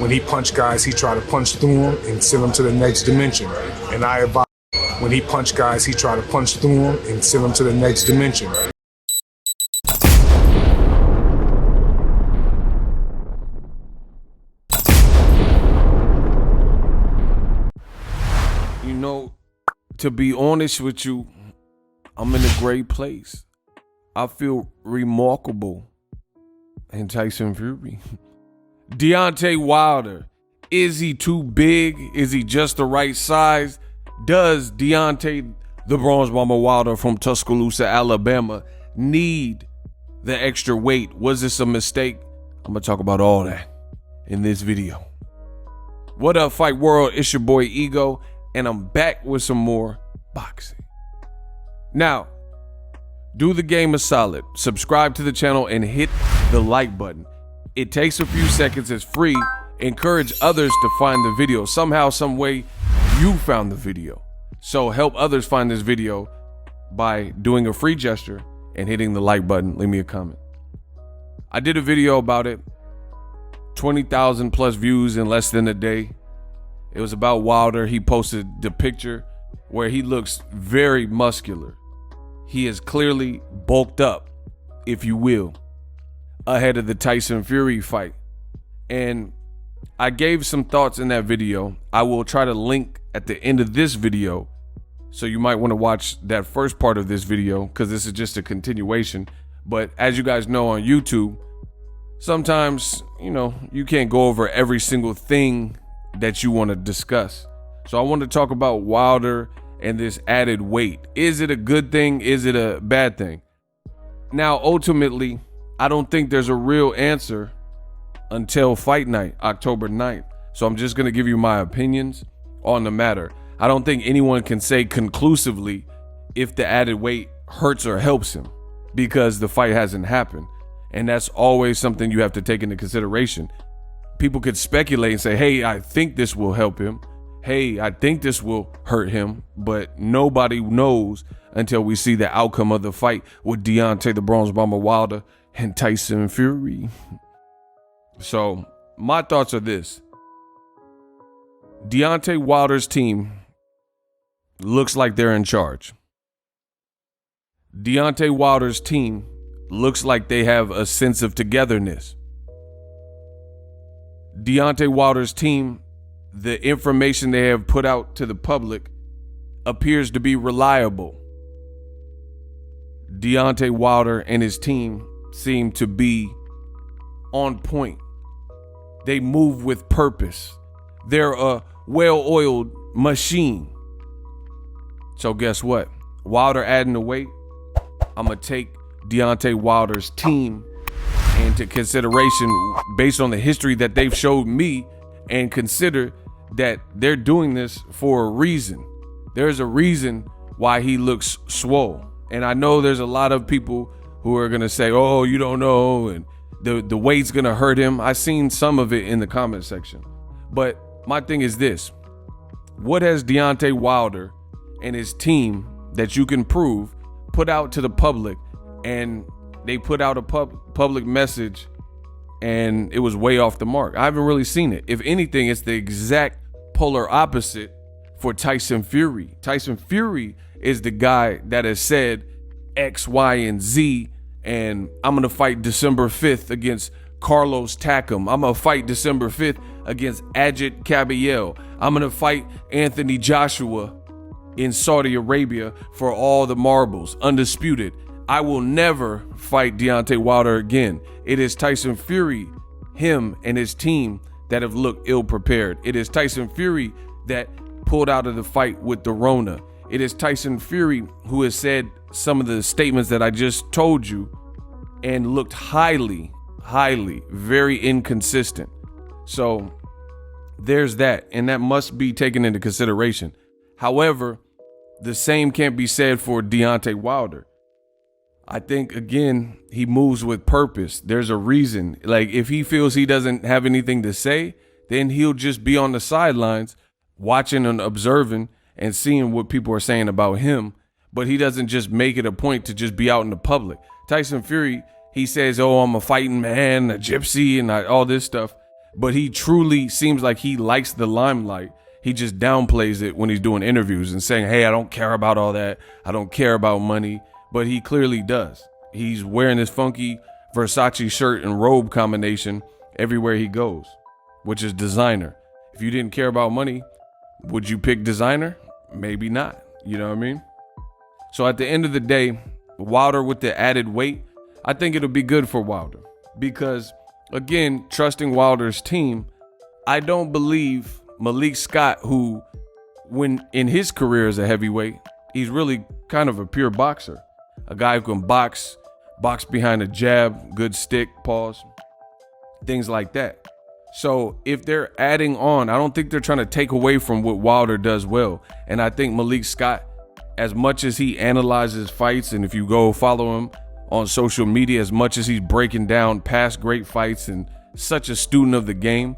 When he punch guys, he try to punch through them and send them to the next dimension. And I advise, when he punch guys, he try to punch through them and send them to the next dimension. You know, to be honest with you, I'm in a great place. I feel remarkable. And Tyson Fury. Deontay Wilder. Is he too big? Is he just the right size? Does Deontay the Bronze Bomber Wilder from Tuscaloosa, Alabama need the extra weight? Was this a mistake? I'm going to talk about all that in this video. What up, Fight World? It's your boy Ego, and I'm back with some more boxing. Now, do the game a solid. Subscribe to the channel and hit the like button. It takes a few seconds. It's free. Encourage others to find the video. Somehow, some way, you found the video. So help others find this video by doing a free gesture and hitting the like button. Leave me a comment. I did a video about it. 20,000 plus views in less than a day. It was about Wilder. He posted the picture where he looks very muscular. He is clearly bulked up, if you will, ahead of the Tyson Fury fight. And I gave some thoughts in that video. I will try to link at the end of this video, so you might want to watch that first part of this video, because this is just a continuation. But as you guys know on YouTube, sometimes, you know, you can't go over every single thing that you want to discuss. So I want to talk about Wilder and this added weight. Is it a good thing? Is it a bad thing? Now, ultimately, I don't think there's a real answer until fight night, October 9th. So I'm just going to give you my opinions on the matter. I don't think anyone can say conclusively if the added weight hurts or helps him, because the fight hasn't happened. And that's always something you have to take into consideration. People could speculate and say, hey, I think this will help him. Hey, I think this will hurt him, but nobody knows until we see the outcome of the fight with Deontay the Bronze Bomber Wilder and Tyson Fury. So my thoughts are this. Deontay Wilder's team looks like they're in charge. Deontay Wilder's team looks like they have a sense of togetherness. Deontay Wilder's team, the information they have put out to the public appears to be reliable. Deontay Wilder and his team seem to be on point. They move with purpose. They're a well-oiled machine. So guess what? Wilder adding the weight, I'm going to take Deontay Wilder's team into consideration based on the history that they've showed me, and consider that they're doing this for a reason. There's a reason why he looks swole. And I know there's a lot of people who are going to say, oh, you don't know, and the weight's going to hurt him. I've seen some of it in the comment section. But my thing is this. What has Deontay Wilder and his team that you can prove put out to the public? And they put out a public message and it was way off the mark. I haven't really seen it. If anything, it's the exact polar opposite for Tyson Fury. Tyson Fury is the guy that has said X, Y, and Z, and I'm going to fight December 5th against Carlos Takam. I'm going to fight December 5th against Ajit Caballel. I'm going to fight Anthony Joshua in Saudi Arabia for all the marbles, undisputed. I will never fight Deontay Wilder again. It is Tyson Fury, him and his team, that have looked ill-prepared. It is Tyson Fury that pulled out of the fight with the Rona. It is Tyson Fury who has said some of the statements that I just told you and looked highly, very inconsistent. So there's that, and that must be taken into consideration. However, the same can't be said for Deontay Wilder. I think, again, he moves with purpose. There's a reason. Like, if he feels he doesn't have anything to say, then he'll just be on the sidelines watching and observing and seeing what people are saying about him. But he doesn't just make it a point to just be out in the public. Tyson Fury, he says, oh, I'm a fighting man, a gypsy, and all this stuff. but he truly seems like he likes the limelight. He just downplays it when he's doing interviews and saying, hey, I don't care about all that. I don't care about money. But he clearly does. He's wearing this funky Versace shirt and robe combination everywhere he goes, which is designer. If you didn't care about money, would you pick designer? Maybe not. You know what I mean? So at the end of the day, Wilder with the added weight, I think it'll be good for Wilder because, again, trusting Wilder's team, I don't believe Malik Scott, who, when in his career as a heavyweight, he's really kind of a pure boxer, a guy who can box behind a jab, good stick, pause, things like that. So if they're adding on, I don't think they're trying to take away from what Wilder does well. And I think Malik Scott, as much as he analyzes fights, and if you go follow him on social media, as much as he's breaking down past great fights and such a student of the game,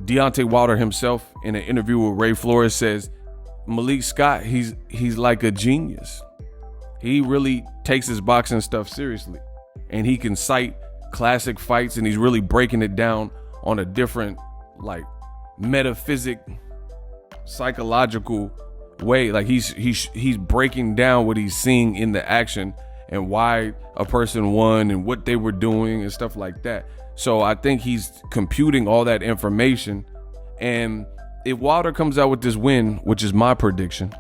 Deontay Wilder himself in an interview with Ray Flores says, Malik Scott, he's like a genius. He really takes his boxing stuff seriously, and he can cite classic fights, and he's really breaking it down on a different, like, metaphysic, psychological way. Like he's breaking down what he's seeing in the action and why a person won and what they were doing and stuff like that. So I think he's computing all that information. And if Wilder comes out with this win, which is my prediction,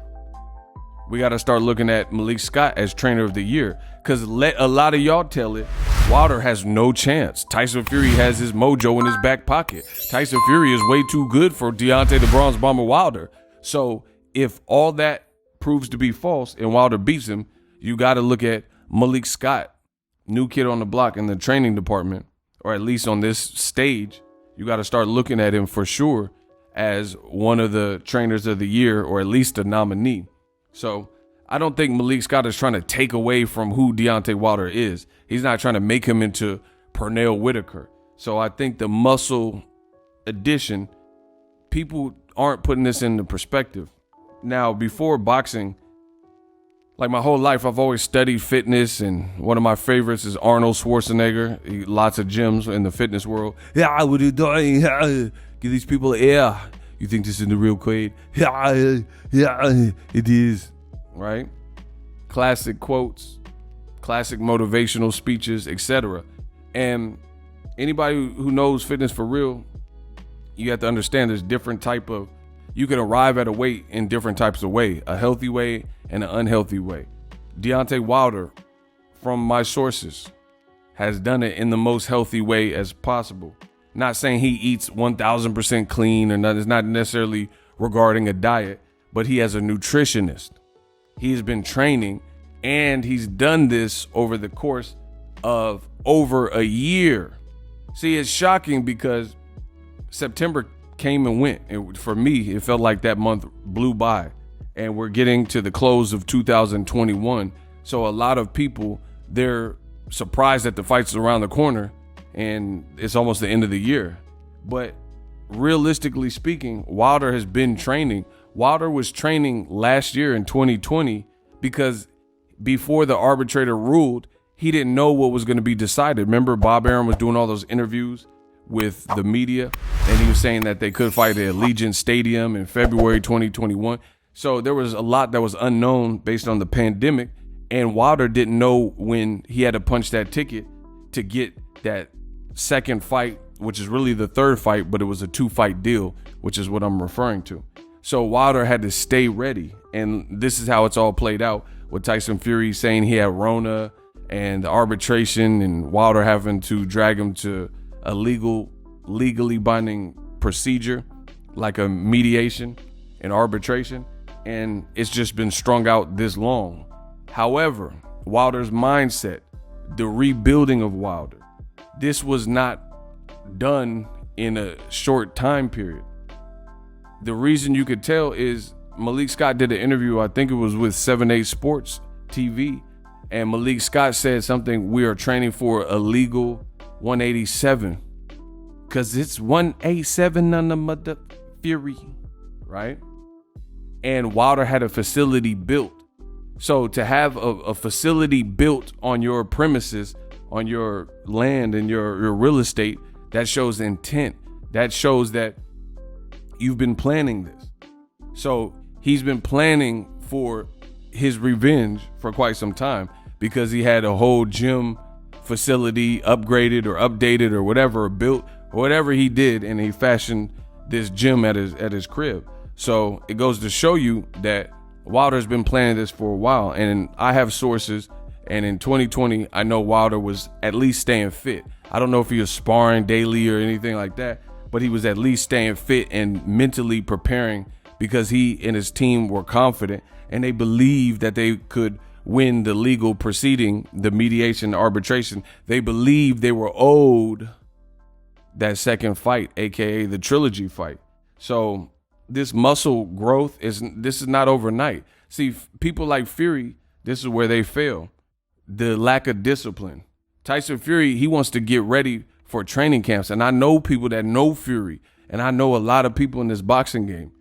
we got to start looking at Malik Scott as trainer of the year, because let a lot of y'all tell it, Wilder has no chance. Tyson Fury has his mojo in his back pocket. Tyson Fury is way too good for Deontay the Bronze Bomber Wilder. So if all that proves to be false and Wilder beats him, you got to look at Malik Scott, new kid on the block in the training department, or at least on this stage. You got to start looking at him for sure as one of the trainers of the year, or at least a nominee. So I don't think Malik Scott is trying to take away from who Deontay Wilder is. He's not trying to make him into Pernell Whitaker. So I think the muscle addition, people aren't putting this into perspective. Now, before boxing, like my whole life, I've always studied fitness, and one of my favorites is Arnold Schwarzenegger. Lots of gyms in the fitness world. Yeah, what are you doing? Give these people air. You think this is the real Quaid? Yeah, it is. Right? Classic quotes, classic motivational speeches, etc. And anybody who knows fitness for real, you have to understand there's different type of, you can arrive at a weight in different types of way, a healthy way and an unhealthy way. Deontay Wilder, from my sources, has done it in the most healthy way as possible. Not saying he eats 1000% clean, or not, it's not necessarily regarding a diet, but he has a nutritionist. He's been training, and he's done this over the course of over a year. See, it's shocking because September came and went. And for me, it felt like that month blew by, and we're getting to the close of 2021. So a lot of people, they're surprised that the fight's around the corner and it's almost the end of the year. But realistically speaking, Wilder has been training. Wilder was training last year in 2020 because before the arbitrator ruled, he didn't know what was going to be decided. Remember, Bob Arum was doing all those interviews with the media, and he was saying that they could fight at Allegiant Stadium in February 2021. So there was a lot that was unknown based on the pandemic, and Wilder didn't know when he had to punch that ticket to get that second fight, which is really the third fight, but it was a 2-fight deal, which is what I'm referring to. So Wilder had to stay ready, and this is how it's all played out, with Tyson Fury saying he had Rona and the arbitration, and Wilder having to drag him to a legally binding procedure like a mediation and arbitration, and it's just been strung out this long. However, Wilder's mindset, the rebuilding of Wilder, this was not done in a short time period. The reason you could tell is Malik Scott did an interview, I think it was with 7-8 Sports TV, and Malik Scott said something, we are training for a legal 187, because it's 187 on the mother Fury, right? And Wilder had a facility built. So to have a facility built on your premises, on your land and your real estate, that shows intent. That shows that you've been planning this. So he's been planning for his revenge for quite some time, because he had a whole gym facility upgraded or updated or whatever, or built, or whatever he did, and he fashioned this gym at his crib. So it goes to show you that Wilder's been planning this for a while. And I have sources, and in 2020, I know Wilder was at least staying fit. I don't know if he was sparring daily or anything like that, but he was at least staying fit and mentally preparing, because he and his team were confident, and they believed that they could win the legal proceeding, the mediation, the arbitration. They believed they were owed that second fight, aka the trilogy fight. So this muscle growth is not overnight. See, people like Fury, this is where they fail. The lack of discipline. Tyson Fury, he wants to get ready for training camps. And I know people that know Fury, and I know a lot of people in this boxing game.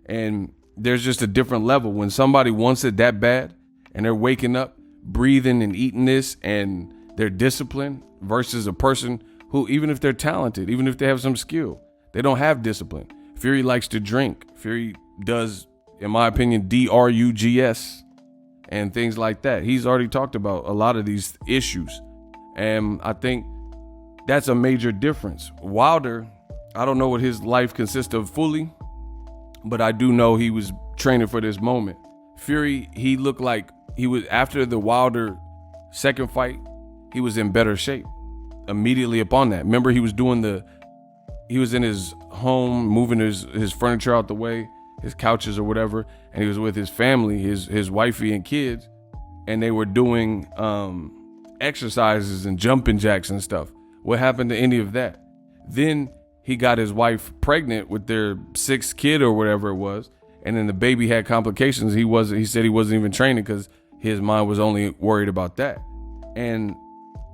And there's just a different level. When somebody wants it that bad, and they're waking up, breathing and eating this, and they're disciplined, versus a person who, even if they're talented, even if they have some skill, they don't have discipline. Fury likes to drink. Fury does, in my opinion, drugs and things like that. He's already talked about a lot of these issues. And I think that's a major difference. Wilder, I don't know what his life consists of fully, but I do know he was training for this moment. Fury, he looked like he was, after the Wilder second fight, he was in better shape immediately upon that. Remember, he was in his home, moving his furniture out the way, his couches or whatever, and he was with his family, his wifey and kids, and they were doing exercises and jumping jacks and stuff. What happened to any of that? Then he got his wife pregnant with their sixth kid or whatever it was, and then the baby had complications. He said he wasn't even training because his mind was only worried about that. And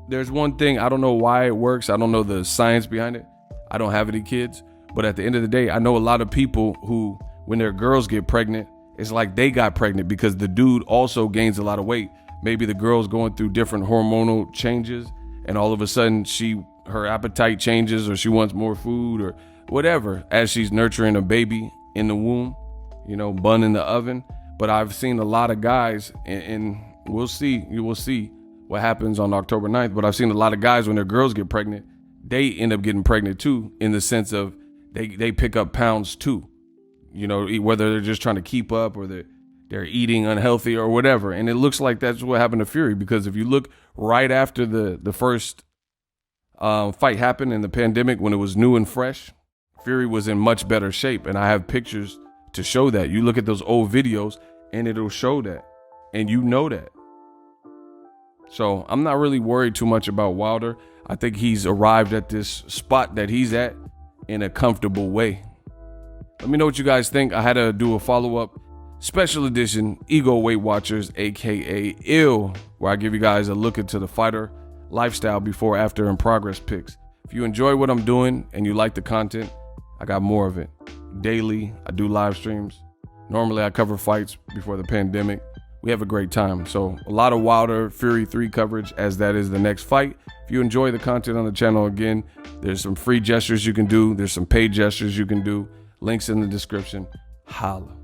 there's one thing, I don't know why it works. I don't know the science behind it. I don't have any kids, but at the end of the day, I know a lot of people who, when their girls get pregnant, it's like they got pregnant because the dude also gains a lot of weight. Maybe the girl's going through different hormonal changes, and all of a sudden her appetite changes, or she wants more food or whatever as she's nurturing a baby in the womb, bun in the oven. But I've seen a lot of guys, and you will see what happens on October 9th. But I've seen a lot of guys, when their girls get pregnant, they end up getting pregnant too, in the sense of they pick up pounds too, whether they're just trying to keep up or they're eating unhealthy or whatever. And it looks like that's what happened to Fury, because if you look right after the first fight happened in the pandemic, when it was new and fresh, Fury was in much better shape. And I have pictures to show that. You look at those old videos and it'll show that, and that. So I'm not really worried too much about Wilder. I think he's arrived at this spot that he's at in a comfortable way. Let me know what you guys think. I had to do a follow-up special edition Ego Weight Watchers, aka ILL, where I give you guys a look into the fighter lifestyle before, after, and progress pics. If you enjoy what I'm doing and you like the content, I got more of it. Daily, I do live streams. Normally I cover fights before the pandemic. We have a great time. So a lot of Wilder Fury 3 coverage, as that is the next fight. If you enjoy the content on the channel, again, there's some free gestures you can do. There's some paid gestures you can do. Links in the description. Holla.